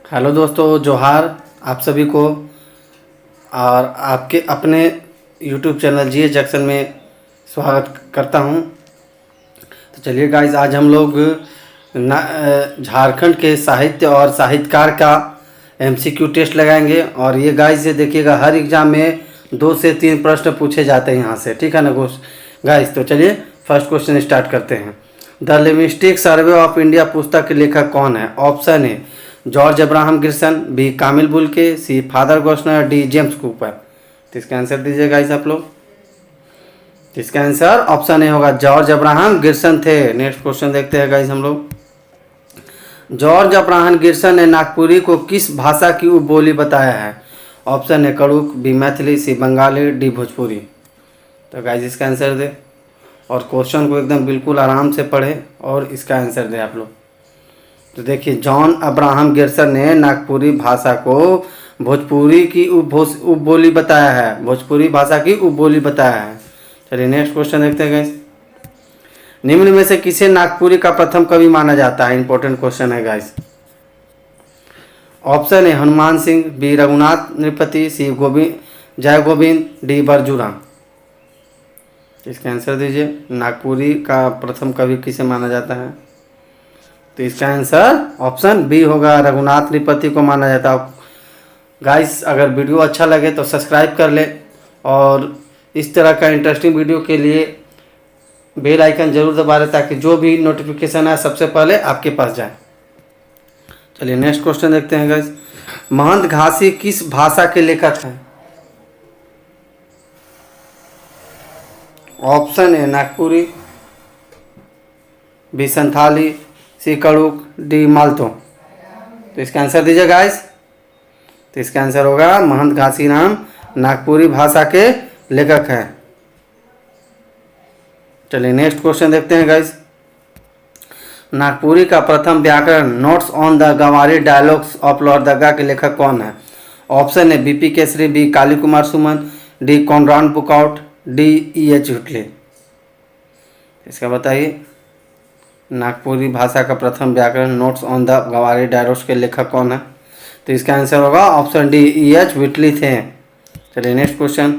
Hello दोस्तों, जोहार आप सभी को। और आपके अपने यूट्यूब चैनल जीएस जंक्शन में स्वागत करता हूं। तो चलिए गाइस, आज हम लोग झारखंड के साहित्य और साहित्यकार का एमसीक्यू टेस्ट लगाएंगे। और ये गाइस, ये देखिएगा, हर एग्ज़ाम में 2 से 3 प्रश्न पूछे जाते हैं यहाँ से, ठीक है ना गाइस। तो चलिए फर्स्ट क्वेश्चन स्टार्ट करते हैं। The linguistic survey of India पुस्तक के लेखक कौन है? Option A George Abraham Gibson, B Camille Bulcke, C father Gossner, D James Cooper. तो इसका आंसर दीजिए गाइस आप लोग। इसका आंसर ऑप्शन ए होगा, जॉर्ज अब्राहम गिब्सन थे। नेक्स्ट क्वेश्चन देखते हैं गाइस हम लोग। जॉर्ज अब्राहम गिब्सन ने नागपुरी को किस भाषा की उपबोली बताया है? Option A Kurukh, B Maithili, C Bengali, D Bhojpuri. तो गाइस इसका आंसर दे, और क्वेश्चन को एकदम बिल्कुल आराम से पढ़े और इसका आंसर दे आप लोग। तो देखिए, जॉन अब्राहम गिब्सन ने नागपुरी भाषा को भोजपुरी की उपबोली बताया है, भोजपुरी भाषा की उपबोली बताया है। चलिए नेक्स्ट क्वेश्चन देखते हैं गाइस। निम्न में से किसे नागपुरी का प्रथम कवि माना जाता है? इंपॉर्टेंट क्वेश्चन है guys. Option A Hanuman Singh, B Raghunath Nripati, C Jay Govind, D बरजू-राम। इसका आंसर दीजिए, नागपुरी का प्रथम कवि किसे माना जाता है? तो इसका आंसर ऑप्शन बी होगा, रघुनाथ नृपति को माना जाता है। गाइस अगर वीडियो अच्छा लगे तो सब्सक्राइब कर ले, और इस तरह का इंटरेस्टिंग वीडियो के लिए बेल आइकन जरूर दबा लें, ताकि जो भी नोटिफिकेशन है सबसे पहले आपके पास जाए। चलिए नेक्स्ट क्वेश्चन देखते हैं गाइस। महंत घासी किस भाषा के लेखक हैं? Option A Nagpuri, B Santhali, C Kurukh, D Malto. तो इसका आंसर दीजिए गाइस। तो इसका आंसर होगा, महंत घासी राम नागपुरी भाषा के लेखक हैं। चलिए नेक्स्ट क्वेश्चन देखते हैं गाइस। नागपुरी का प्रथम व्याकरण notes on the Ganwari dialogues of Lord Dagga के लेखक कौन है? Option A BP Kesari, B Kali Kumar Suman, D Konrad Buckout, D E H. Hutley. इसका बताइए, नागपुरी भाषा का प्रथम व्याकरण notes on the Ganwari dialogues के लेखक कौन है? तो इसका आंसर होगा ऑप्शन डी, ई.एच. हुटले थे। चलिए नेक्स्ट क्वेश्चन।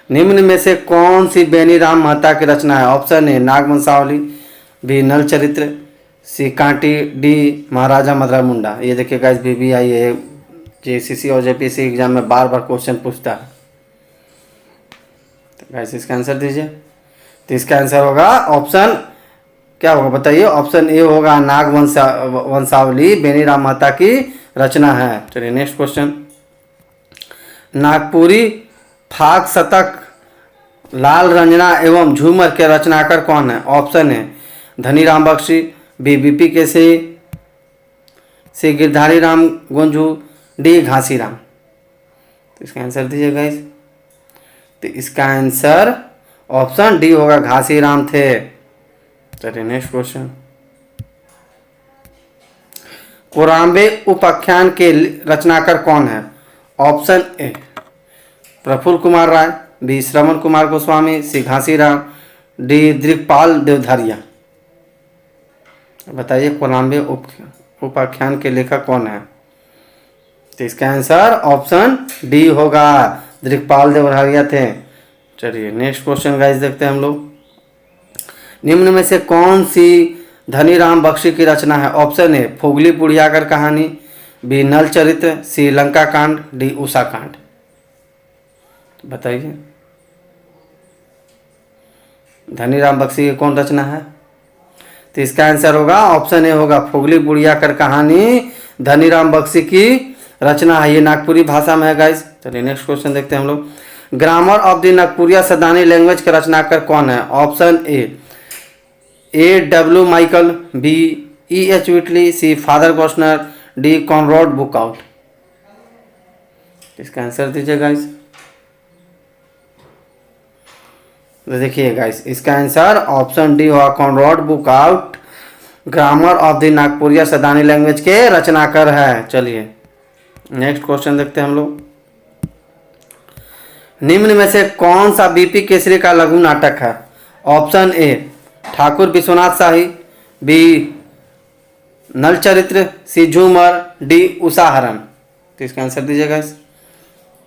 निम्न में से कौन सी बेनीराम मेहता की रचना है? ऑप्शन ए नागवंशावली, बी नल चरित्र, सी कांटी, डी महाराजा मदरा मुंडा। ये देखिए गाइस, बीबीआई है, जेसीसी और जेपीसी एग्जाम में बार बार क्वेश्चन पूछता है। तो गाइस इसका आंसर दीजिए। तो इसका आंसर होगा ऑप्शन, क्या होगा बताइए? ऑप्शन ए होगा, नागवंशावली बेनीराम मेहता की रचना है। चलिए नेक्स्ट क्वेश्चन। नागपुरी फाग शतक, लाल रंजना एवं झूमर के रचनाकार कौन है? ऑप्शन है धनीराम बख्शी, बी बीपी केसरी, सी गिरधारी राम गोंझू, डी घासीराम। तो इसका आंसर दीजिए गाइस। तो इसका आंसर ऑप्शन डी होगा, घासीराम थे। चलिए नेक्स्ट क्वेश्चन। कोराम्बे उपाख्यान के रचनाकार कौन है? Option A Prafulla Kumar Rai, B Shravan Kumar Goswami, C Ghasiram, D Digpal Devdhariya. बताइए, कोराम्बे उपाख्यान के लेखक कौन है? तो इसका आंसर ऑप्शन डी होगा, दिग्पाल देवधारिया थे। चलिए नेक्स्ट क्वेश्चन गाइस देखते हैं हम लोग। निम्न में से कौन सी धनीराम बख्शी की रचना है? ऑप्शन ए फोगली बुढ़ियाकर कहानी, बी नल चरित्र, सी लंका कांड, डी उषा कांड। बताइए, धनीराम बख्शी की कौन रचना है? तो इसका आंसर होगा ऑप्शन ए होगा, फोगली बुढ़ियाकर कहानी धनीराम बख्शी की रचना है। ये नागपुरी भाषा में है गाइस। चलिए नेक्स्ट क्वेश्चन देखते हैं हम लोग। Grammar of the Nagpuria Sadani language के रचनाकार कौन है? Option A W Michael, B E H. Hutley, C father Gossner, D Konrad Buckout. इसका आंसर दीजिए गाइस। तो देखिए गाइस, इसका आंसर ऑप्शन डी होगा, Konrad Buckout grammar of the Nagpuria Sadani language के रचनाकार है। चलिए नेक्स्ट क्वेश्चन देखते हैं हम लोग। निम्न में से कौन सा बीपी केसरी का लघु नाटक है? Option A Thakur Vishwanath Shahi, B Nal Charitra, C झूमर, डी उषाहरण। तो इसका आंसर दीजिएगा।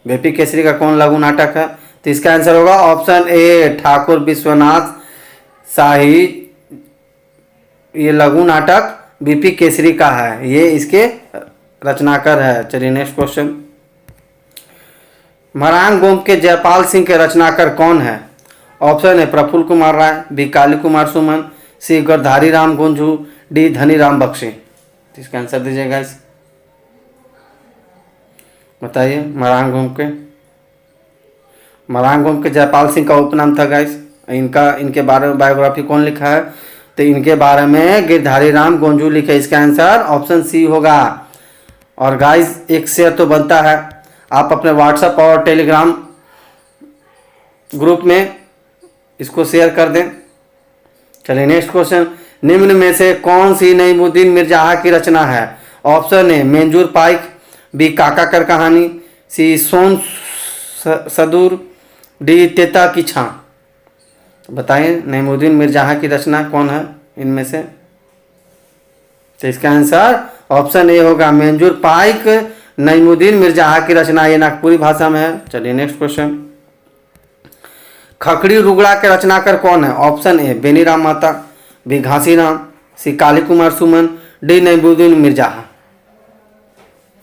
बीपी केसरी का कौन लघु नाटक है? तो इसका आंसर होगा ऑप्शन ए ठाकुर विश्वनाथ शाही। ये लघु नाटक बीपी केसरी का है, ये इसके रचनाकार है। चलिए नेक्स्ट क्वेश्चन। मरांग गोम के जयपाल सिंह के रचनाकार कौन है? ऑप्शन है प्रफुल्ल कुमार राय, बी काली कुमार सुमन, सी गिरधारी राम गुंजू, डी धनीराम बख्शी। इसका आंसर दीजिएगा। बताइए। मरांग गोम के जयपाल सिंह का उपनाम था गाइस। इनके बारे में बायोग्राफी कौन लिखा है? तो इनके बारे में गिरधारी राम गोंजू लिखे। इसका आंसर ऑप्शन सी होगा। और गाइस एक शेयर तो बनता है, आप अपने व्हाट्सएप और टेलीग्राम ग्रुप में इसको शेयर कर दें। चलिए नेक्स्ट क्वेश्चन। निम्न में से कौन सी नईमुद्दीन मिर्जा की रचना है? ऑप्शन ए मंजूर पाइक, बी काका कर कहानी, सी सोन सदूर, डी तेता की छां। बताइए नईमुद्दीन मिर्जा की रचना कौन है इनमें से? तो इसका आंसर ऑप्शन ए होगा मंजूर पाइक नईमुद्दीन मिर्जा की रचना, ये नागपुरी भाषा में है। चलिए नेक्स्ट क्वेश्चन। खखड़ी रुगड़ा के रचनाकार कौन है? ऑप्शन ए बेनीराम माता, बी घासीराम, सी काली कुमार सुमन, डी नईमुद्दीन मिर्जा।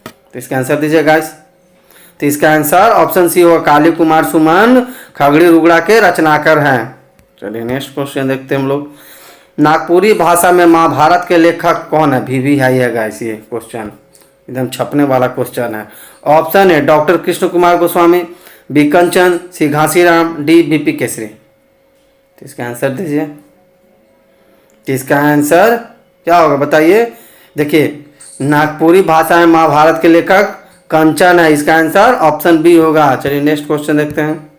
तो इसका आंसर दीजिए गाइस। तो इसका आंसर ऑप्शन सी होगा काली कुमार सुमन खगड़ी रुगड़ा के रचनाकार हैं। चलिए नेक्स्ट क्वेश्चन देखते हैं हम लोग। नागपुरी भाषा में महाभारत के लेखक कौन है? भी है ये गाइस, ये क्वेश्चन एकदम छपने वाला क्वेश्चन है। ऑप्शन है डॉक्टर कृष्ण कुमार गोस्वामी, बी कंचन, सी घासीराम, डी बीपी केसरी। तो इसका आंसर दीजिए। तो इसका आंसर क्या होगा बताइए। देखिए नागपुरी भाषा में महाभारत के लेखक कंचन है, इसका आंसर ऑप्शन बी होगा। चलिए नेक्स्ट क्वेश्चन देखते हैं।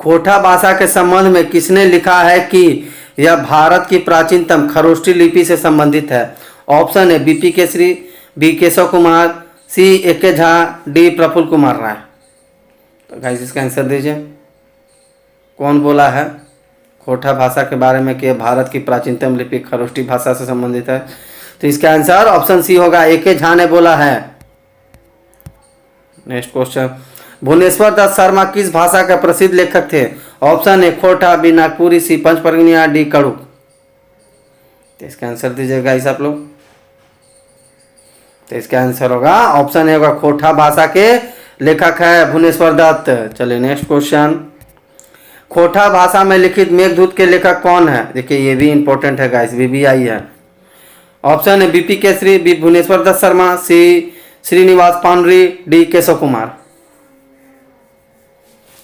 खोटा भाषा के संबंध में किसने लिखा है कि यह भारत की प्राचीनतम खरोष्ठी लिपि से संबंधित है? ऑप्शन है बीपी केसरी, बी केशव कुमार, सी एके झा, डी प्रफुल्ल कुमार राय। तो गाइस इसका आंसर दीजिए। कौन बोला है खोटा भाषा के बारे में कि भारत की प्राचीनतम लिपि खरोष्ठी भाषा से संबंधित है? तो इसका आंसर ऑप्शन सी होगा, एके झा ने बोला है। Next question. भुवनेश्वर दत्त शर्मा किस भाषा का प्रसिद्ध लेखक थे? Option A Khota, B Nagpuri, C Panchpargania, D Kurukh. तो इसका आंसर दीजिएगा इस आप लोग। तो इसका आंसर होगा ऑप्शन ए होगा खोटा भाषा के लेखक है भुवनेश्वर दत्त। चलिए नेक्स्ट क्वेश्चन। खोटा भाषा में लिखित मेघदूत के लेखक कौन है? देखिए ये भी इंपॉर्टेंट है गाइस, VBI है। ऑप्शन है बीपी केसरी, बी भुवनेश्वर दत्त शर्मा, सी श्रीनिवास पांडरी, डी केशव कुमार।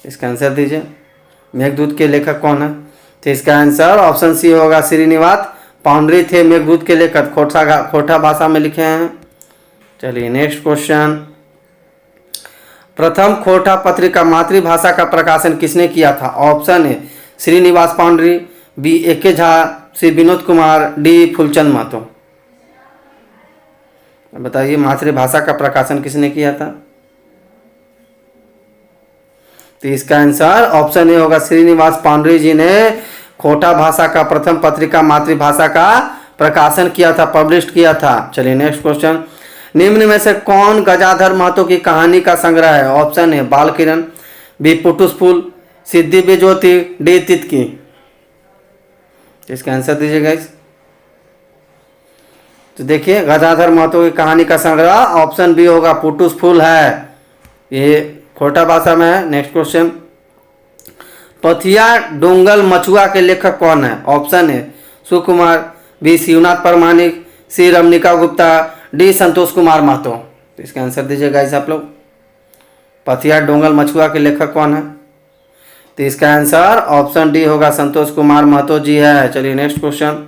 इसका आंसर दीजिए। मेघदूत के लेखक कौन है? तो इसका आंसर ऑप्शन सी होगा, श्रीनिवास पांडरी थे मेघदूत के लेखक, खोटा भाषा में लिखे हैं। चलिए नेक्स्ट क्वेश्चन। प्रथम खोटा पत्रिका मातृभाषा का प्रकाशन किसने किया था? Option A Srinivas Pandari, B AK Jha, C Vinod Kumar, D Phoolchand Mahato. बताइए मातृभाषा का प्रकाशन किसने किया था? तो इसका आंसर ऑप्शन ए होगा, श्रीनिवास पांडरी जी ने खोटा भाषा का प्रथम पत्रिका मातृभाषा का प्रकाशन किया था, पब्लिश किया था। चलिए नेक्स्ट क्वेश्चन। निम्न में से कौन गजाधर महतो की कहानी का संग्रह है? ऑप्शन ए बाल किरण, बी पुटुस फूल, सी दिव्य ज्योति, डी तितकी। इसका आंसर दीजिएगा। तो देखिए गजाधर महतो की कहानी का संग्रह ऑप्शन बी होगा, पुटुस फूल है, ये खोटा भाषा में है। Next question. पथिया डोंगल मछुआ के लेखक कौन है? Option A Sukumar, B Shivnath Pramanik, C Ramnika Gupta, D Santosh Kumar Mahato. तो इसका आंसर दीजिएगा इस आप लोग। पथिया डोंगल मछुआ के लेखक कौन है? तो इसका आंसर ऑप्शन डी होगा, संतोष कुमार महतो जी है। चलिए नेक्स्ट क्वेश्चन।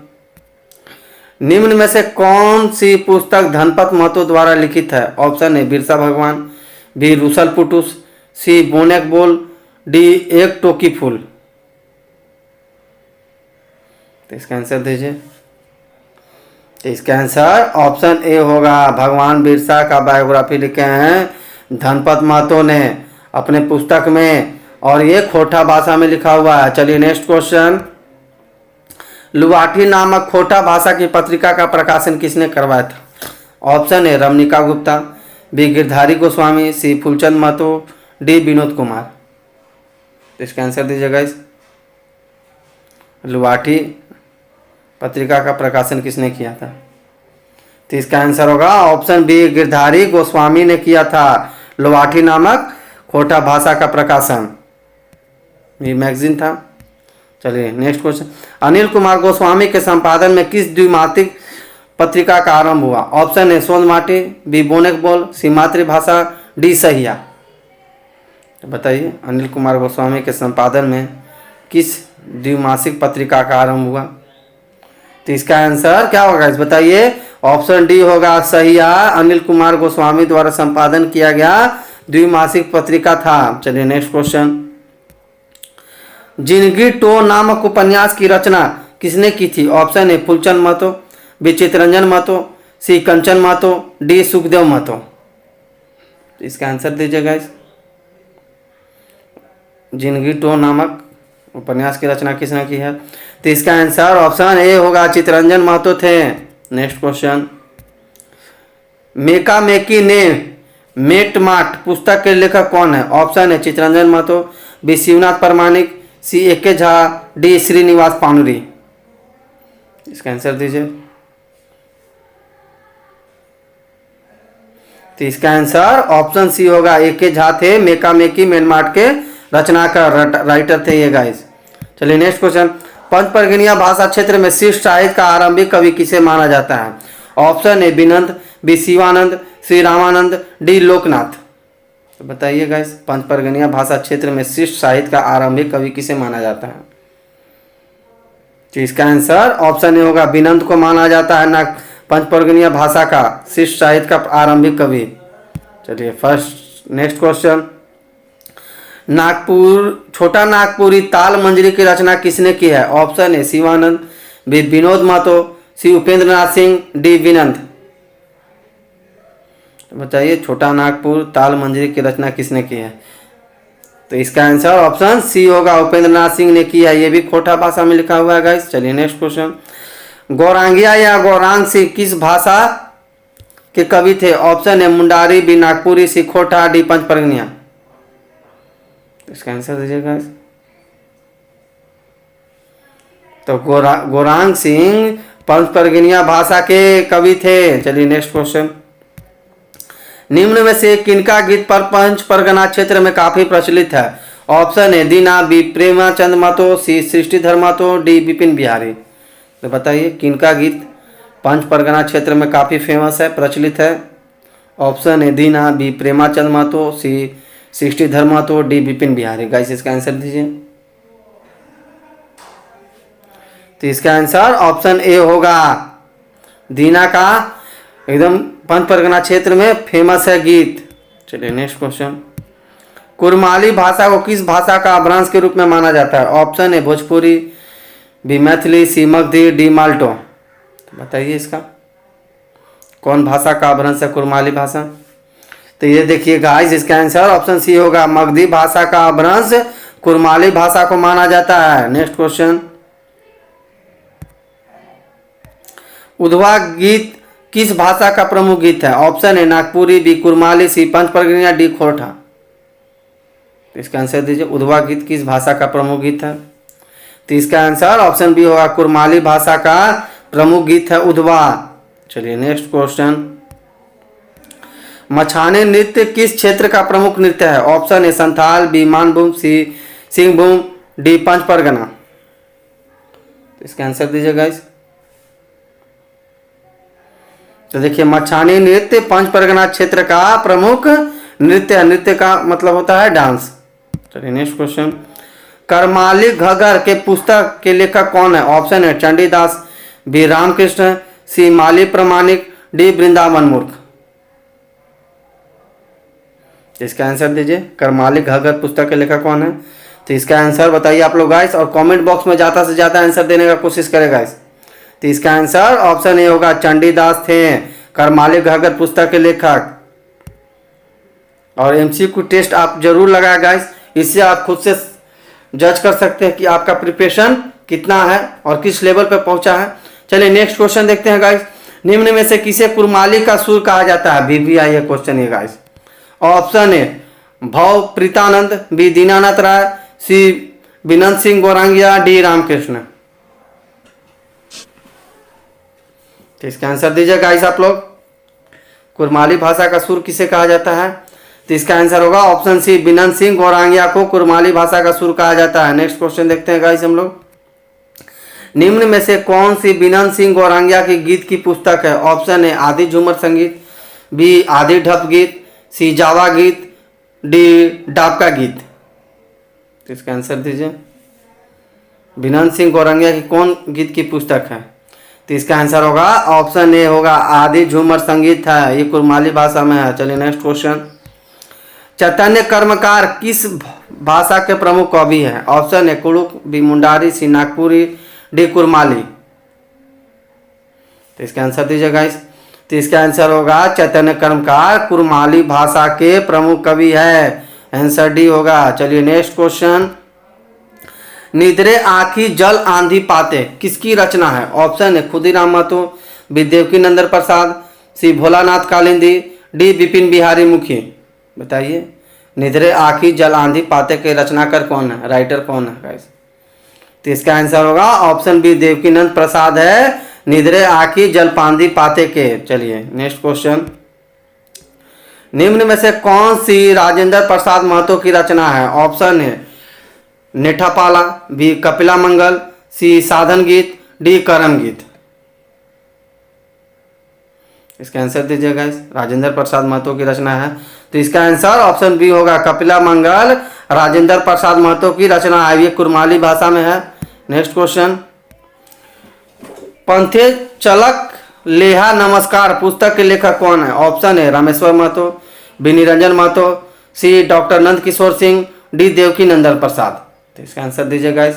निम्न में से कौन सी पुस्तक धनपत महतो द्वारा लिखित है? ऑप्शन ए बिरसा भगवान, बी रूसल पुटुस, सी बोनेक बोल, डी एक टोकी फूल। तो इसका आंसर दीजिए। तो इसका आंसर ऑप्शन ए होगा, भगवान बिरसा का बायोग्राफी लिखे हैं धनपत महतो ने अपने पुस्तक में, और ये खोटा भाषा में लिखा हुआ है। चलिए नेक्स्ट क्वेश्चन। लुवाठी नामक खोटा भाषा की पत्रिका का प्रकाशन किसने करवाया था? Option A Ramnika Gupta, B Girdhari Goswami, C Phoolchand Mahato, D Vinod Kumar. तो इसका आंसर दीजिएगा इस लुवाठी पत्रिका का प्रकाशन किसने किया था? तो इसका आंसर होगा ऑप्शन बी गिरधारी गोस्वामी ने किया था लुवाठी नामक खोटा भाषा का प्रकाशन। ये मैगजीन था। चलिए नेक्स्ट क्वेश्चन, अनिल कुमार गोस्वामी के संपादन में किस द्विमासिक पत्रिका का आरंभ हुआ? ऑप्शन ए सोन माटी, बी बोनेक बोल, सी मातृभाषा, डी सहिया। तो बताइए अनिल कुमार गोस्वामी के संपादन में किस द्विमासिक पत्रिका का आरंभ हुआ? तो इसका आंसर क्या होगा इस बताइए? ऑप्शन डी होगा सहिया। अनिल कुमार गोस्वामी द्वारा संपादन किया गया द्विमासिक पत्रिका था। चलिए नेक्स्ट क्वेश्चन, जिंदगी टो नामक उपन्यास की रचना किसने की थी? Option A Phulchand Mahato, B Chittaranjan Mahato, C Kanchan Mahato, D Sukhdev Mahato. इसका आंसर दीजिएगा इस जिंदगी टो नामक उपन्यास की रचना किसने की है? तो इसका आंसर ऑप्शन ए होगा चित्तरंजन महतो थे। नेक्स्ट क्वेश्चन, मेका मेकी ने मेट माट पुस्तक के लेखक कौन है? ऑप्शन है चित्तरंजन महतो, बी शिवनाथ परमाणिक, सी एके झा, डी श्रीनिवास पानुरी। इसका आंसर दीजिए। तो इसका आंसर ऑप्शन सी होगा एके झा थे, मेका मेकी मेनमाट के रचनाकार राइटर थे ये गाइस। चलिए नेक्स्ट क्वेश्चन, पंचपर्गनिया भाषा क्षेत्र में शिष्ट साहित्य का आरंभिक कवि किसे माना जाता है? Option A Binand, B Shivanand, C Ramanand, D Loknath. तो बताइए गाइस पंचपर्गनिया भाषा क्षेत्र में शिष्ट साहित्य का आरंभिक कवि किसे माना जाता है? तो इसका आंसर ऑप्शन ए होगा बिनंद को माना जाता है ना पंचपर्गनिया भाषा का शिष्ट साहित्य का आरंभिक कवि। चलिए फर्स्ट नेक्स्ट क्वेश्चन, नागपुर छोटा नागपुरी ताल मंजरी की रचना किसने की है? Option A Shivanand, B Vinod Mahato, C Upendra Nath Singh, D Vinand. तो बताइए छोटा नागपुर ताल मंजरी की रचना किसने की है? तो इसका आंसर ऑप्शन सी होगा उपेंद्र नाथ सिंह ने की है। ये भी खोटा भाषा में लिखा हुआ है गाइस। चलिए नेक्स्ट क्वेश्चन, गौरांगिया या गौरांग सिंह किस भाषा के कवि थे? Option A Mundari, B Nagpuri, C Khota, D पंचपर्गनिया। इसका आंसर दीजिएगा। तो गौरांग सिंह पंचपर्गनिया भाषा के कवि थे। चलिए नेक्स्ट क्वेश्चन, निम्न में से किनका गीत पर पंच परगना क्षेत्र में काफी प्रचलित है? Option A Dina, B Premachand Mahato, C Srishtidhar Mahato, D Vipin Bihari. तो बताइए किनका गीत पंच परगना क्षेत्र में काफी फेमस है, प्रचलित है? Option A Dina, B Premachand Mahato, C Srishtidhar Mahato, D Vipin Bihari. Guys इसका आंसर दीजिए। तो इसका आंसर ऑप्शन ए होगा दीना का एकदम पंच परगना क्षेत्र में फेमस है गीत। चलिए नेक्स्ट क्वेश्चन, कुरमाली भाषा को किस भाषा का अपभ्रंश के रूप में माना जाता है? Option A Bhojpuri, B Maithili, C Magadhi, D Malto. तो बताइए इसका कौन भाषा का अपभ्रंश है कुरमाली भाषा? तो ये देखिए गाइस इसका आंसर ऑप्शन सी होगा मगधी भाषा का अपभ्रंश कुरमाली भाषा को माना जाता है। नेक्स्ट क्वेश्चन, उधवा गीत किस भाषा का प्रमुख गीत है? Option A Nagpuri, B Kurmali, C Panchpargania, D Khortha. इसका आंसर दीजिए, उधवा गीत किस भाषा का प्रमुख गीत है? तो इसका आंसर ऑप्शन बी होगा कुरमाली भाषा का प्रमुख गीत है उधवा। चलिए नेक्स्ट क्वेश्चन, मछाने नृत्य किस क्षेत्र का प्रमुख नृत्य है? Option A Santhal, B Manbhum, C Singhbhum, D Panchpargana. तो इसका आंसर दीजिए गाइस। तो देखिए मछानी नृत्य पंचपरगना क्षेत्र का प्रमुख नृत्य, नृत्य का मतलब होता है डांस। चलिए नेक्स्ट क्वेश्चन, करमाली घगर के पुस्तक के लेखक कौन है? ऑप्शन है चंडीदास, बी रामकृष्ण, सी माली प्रमाणिक, डी वृंदावन मूर्ख। इसका आंसर दीजिए, करमाली घगर पुस्तक के लेखक कौन है? तो इसका आंसर बताइए आप लोग गाइस, और कमेंट बॉक्स में ज़्यादा से ज़्यादा आंसर देने का कोशिश करें गाइस। तो इसका आंसर ऑप्शन ए होगा चंडीदास थे करमाली घगर पुस्तक के लेखक। और एमसीक्यू टेस्ट आप जरूर लगाए गाइस, इससे आप खुद से जज कर सकते हैं कि आपका प्रिपरेशन कितना है और किस लेवल पे पहुंचा है। चलिए नेक्स्ट क्वेश्चन देखते हैं गाइस। निम्न में से किसे कुरमाली का सुर कहा जाता है? बीबीआई ये क्वेश्चन है गाइस। ऑप्शन ए भव प्रीतानंद, बी दीनानाथ राय, सी बिनंद सिंह गौरांगिया, डी रामकृष्ण। तो इसका आंसर दीजिए गाइस आप लोग। कुरमाली भाषा का सुर किसे कहा जाता है? तो इसका आंसर होगा ऑप्शन सी बिनंद सिंह गौरांगिया को कुरमाली भाषा का सुर कहा जाता है। नेक्स्ट क्वेश्चन देखते हैं गाइस हम लोग। निम्न में से कौन सी बिनंद सिंह गौरांगिया की गीत की पुस्तक है? ऑप्शन ए आदि झूमर संगीत, बी आदि ढप गीत, सी जावा गीत, डी डाबका गीत। तो इसका आंसर दीजिए। बिनंद सिंह गौरांगिया की कौन गीत की पुस्तक है? तो इसका आंसर होगा ऑप्शन ए होगा आदि झूमर संगीत है, ये कुरमाली भाषा में है। चलिए नेक्स्ट क्वेश्चन। चैतन्य कर्मकार किस भाषा के प्रमुख कवि हैं? Option A Kurukh, B Mundari, C Nagpuri, D Kurmali. तो इसका आंसर दीजिए गाइस। तो इसका आंसर होगा चैतन्य कर्मकार कुरमाली भाषा के प्रमुख कवि है। आंसर डी होगा। चलिए नेक्स्ट क्वेश्चन। निद्रे आँखी जल आंधी पाते किसकी रचना है? ऑप्शन है खुदीराम महतो, बी देवकी नंदन प्रसाद, सी भोलानाथ कालिंदी, डी बिपिन बिहारी मुखी। बताइए निद्रे आँखी जल आंधी पाते के रचनाकार कौन है, राइटर कौन है गाइस? तो इसका आंसर होगा ऑप्शन बी देवकी नंदन प्रसाद है निद्रे आँखी जल आंधी पाते के। चलिए नेक्स्ट क्वेश्चन। निम्न में से कौन सी राजेंद्र प्रसाद महतो की रचना है? ऑप्शन है नेठापाला, बी कपिला मंगल, सी साधन गीत, डी करम गीत। इसका आंसर दीजिए गाइस। राजेंद्र प्रसाद महतो की रचना है, तो इसका आंसर ऑप्शन बी होगा कपिला मंगल राजेंद्र प्रसाद महतो की रचना है, ये कुरमाली भाषा में है। Next question. पंथे चलक लेहा नमस्कार पुस्तक के लेखक कौन है? ऑप्शन है रामेश्वर महतो, बी निरंजन महतो, सी डॉक्टर नंद किशोर सिंह, डी देवकी नंदन प्रसाद। तो इसका आंसर दीजिए गाइस।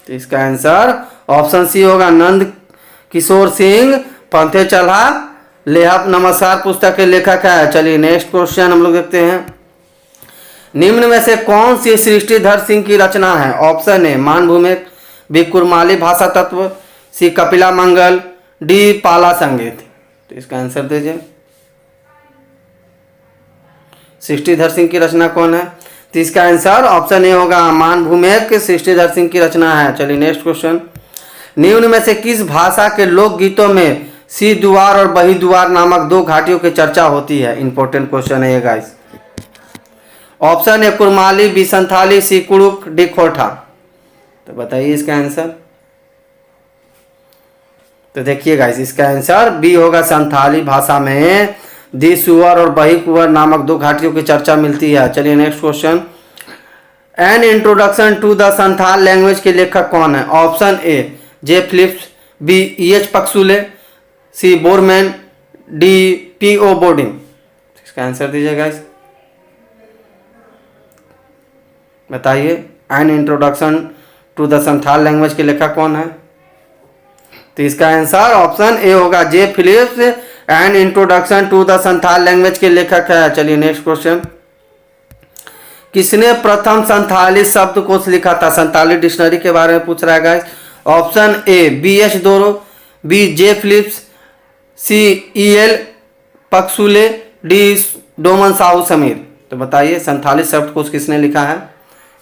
तो इसका आंसर ऑप्शन सी होगा नंद किशोर सिंह पंथे चला लेहा नमस्कार पुस्तक के लेखक है। चलिए नेक्स्ट क्वेश्चन हम लोग देखते हैं। निम्न में से कौन सी सृष्टिधर सिंह की रचना है? ऑप्शन ए मान भूमिक, बी कुरमाली भाषा तत्व, सी कपिला मंगल, डी पाला संगीत। तो इसका आंसर दीजिए। सृष्टिधर सिंह की रचना कौन है? तो इसका आंसर ऑप्शन ए होगा मान भूमिक सृष्टिधर सिंह की रचना है। चलिए नेक्स्ट क्वेश्चन। निम्न में से किस भाषा के लोकगीतों में सी दुआर और बही दुआर नामक दो घाटियों की चर्चा होती है? इंपॉर्टेंट क्वेश्चन है ये guys. Option A Kurmali, B Santhali, C Kurukh, D Khortha. तो बताइए इसका आंसर। तो देखिए गाइस इसका आंसर बी होगा संथाली भाषा में दी सुअर और बही कुंवर नामक दो घाटियों की चर्चा मिलती है। चलिए next question. An introduction to the Santhal language के लेखक कौन है? Option A J Phillips, B E.H. Puxley, C Borman, D P.O. Bodding. इसका आंसर दीजिए गाइस। बताइए an introduction to the Santhal language के लेखक कौन है? तो इसका आंसर ऑप्शन ए होगा J Phillips an introduction to the Santhal language के लेखक है। चलिए नेक्स्ट क्वेश्चन। किसने प्रथम संथाली शब्दकोश लिखा था? संथाली डिक्शनरी के बारे में पूछ रहा है गाइस। Option A B.H. दोरो, B J Phillips, C E.L. Puxley, D Doman Sahu Sameer. तो बताइए संथाली शब्दकोश किसने लिखा है?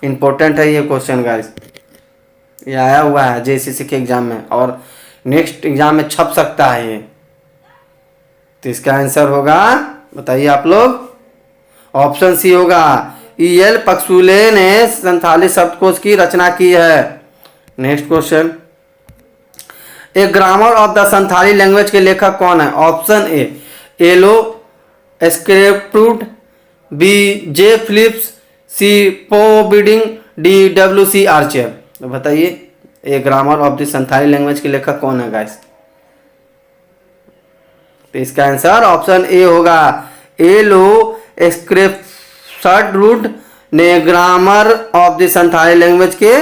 इंपॉर्टेंट है ये क्वेश्चन गाइस, ये आया हुआ है JCC के एग्जाम में और नेक्स्ट एग्जाम में छप सकता है ये। तो इसका आंसर होगा बताइए आप लोग। ऑप्शन सी होगा E.L. पक्सुले ने संथाली शब्दकोश की रचना की है। Next question. A grammar of the Santhali language के लेखक कौन है? Option A L O Skrefsrud, B J Phillips, C P O Bodding, D W.C. Archer. तो बताइए a grammar of the Santhali language के लेखक कौन है गाइस? तो इसका आंसर ऑप्शन ए होगा एलो स्क्रिप्टूड ने grammar of the Santhali language के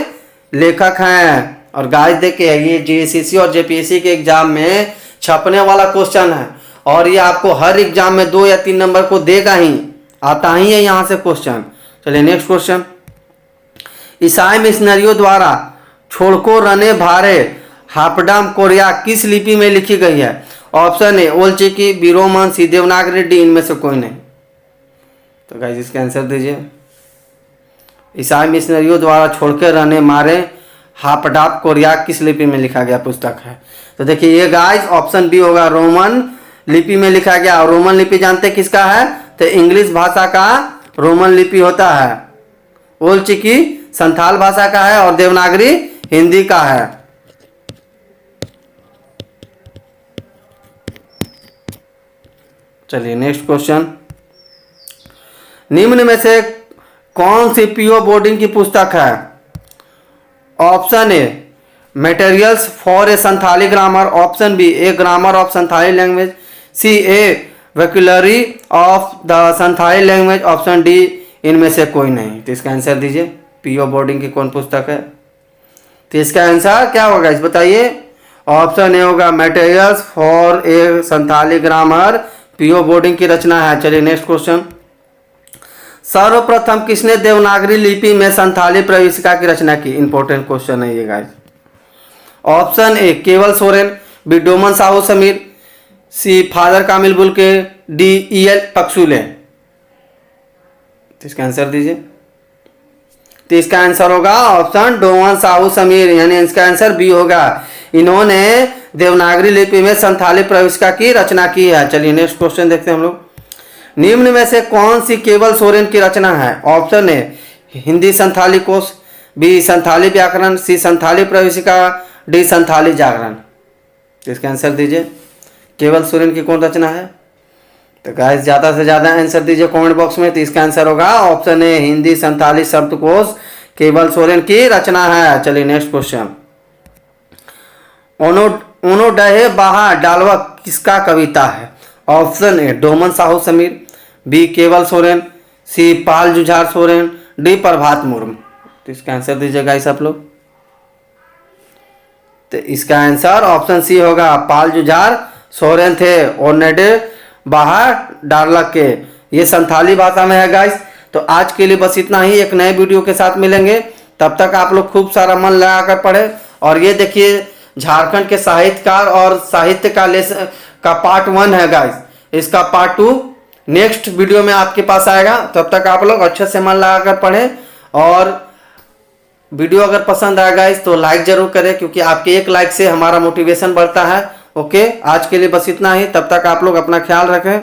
लेखक हैं। और गाइस देखिए ये JCC और JPSC के एग्जाम में छपने वाला क्वेश्चन है और ये आपको हर एग्जाम में 2 या 3 नंबर को देगा ही, आता ही है यहाँ से क्वेश्चन। चलिए नेक्स्ट क्वेश्चन। ईसाई मिशनरियों द्वारा छोड़को रने भारे हापडाम कोरिया किस लिपि में लिखी गई है? Option A Ol Chiki, B Roman, C Devanagari, D इनमें से कोई नहीं। तो गाइस इसका आंसर दीजिए। ईसाई मिशनरियों द्वारा छोड़ के रहने मारे हापडाप कोरिया किस लिपि में लिखा गया पुस्तक है? तो देखिए ये गाइस ऑप्शन बी होगा, रोमन लिपि में लिखा गया। और रोमन लिपि जानते किसका है? तो इंग्लिश भाषा का रोमन लिपि होता है। ओल्ड चिकी संथाल भाषा का है और देवनागरी हिंदी का है। चलिए नेक्स्ट क्वेश्चन। निम्न में से कौन सी पीओ बोर्डिंग की पुस्तक है? Option A materials for a Santhali grammar, option B a grammar of Santhali language, C a vocabulary of the Santhali language, option D इनमें से कोई नहीं। तो इसका आंसर दीजिए। पीओ बोर्डिंग की कौन पुस्तक है? तो इसका आंसर क्या होगा इस बताइए। ऑप्शन ए होगा materials for a Santhali grammar, PO boarding की रचना है। चलिए नेक्स्ट क्वेश्चन। सर्वप्रथम किसने देवनागरी लिपि में संथाली प्रविष्टिका की रचना की? इंपॉर्टेंट क्वेश्चन है ये guys. Option A Kewal Soren, B Doman Sahu Sameer, C father Camil Bulcke, D EL Puxley. तो इसका आंसर दीजिए। तो इसका आंसर होगा ऑप्शन डोमन साहू समीर, यानी इसका आंसर बी होगा। इन्होंने देवनागरी लिपि में संथाली प्रविष्टिका की रचना की है। चलिए नेक्स्ट क्वेश्चन देखते हैं हम लोग। निम्न में से कौन सी केवल सोरेन की रचना है? ऑप्शन ए हिंदी संथाली कोश, बी संथाली व्याकरण, सी संथाली प्रविष्टिका, डी संथाली जागरण। इसका आंसर दीजिए। केवल सोरेन की कौन रचना है? तो गाइस ज़्यादा से ज़्यादा आंसर दीजिए कमेंट बॉक्स में। तो इसका आंसर होगा ऑप्शन ए हिंदी संथाली शब्दकोश केवल सोरेन की रचना है। चलिए नेक्स्ट क्वेश्चन। ओनो डहे बाहा डालवा किसका कविता है? Option A Doman Sahu Samir, B Kewal Soren, C Pal Jujhar Soren, D Prabhat Murmu. तो इसका आंसर दीजिए गाइस आप लोग। तो इसका आंसर ऑप्शन सी होगा, पाल जुझार सोरेन थे और नेडे बाहर डारलक के। ये संथाली भाषा में है गाइस। तो आज के लिए बस इतना ही। एक नए वीडियो के साथ मिलेंगे, तब तक आप लोग खूब सारा मन लगाकर पढ़े। और ये देखिए झारखंड के साहित्यकार और साहित्य का पार्ट 1 है गाइस। इसका पार्ट 2 नेक्स्ट वीडियो में आपके पास आएगा। तब तक आप लोग अच्छे से मन लगाकर पढ़ें। और वीडियो अगर पसंद आए गाइस तो लाइक जरूर करें, क्योंकि आपके एक लाइक से हमारा मोटिवेशन बढ़ता है। ओके, आज के लिए बस इतना ही। तब तक आप लोग अपना ख्याल रखें।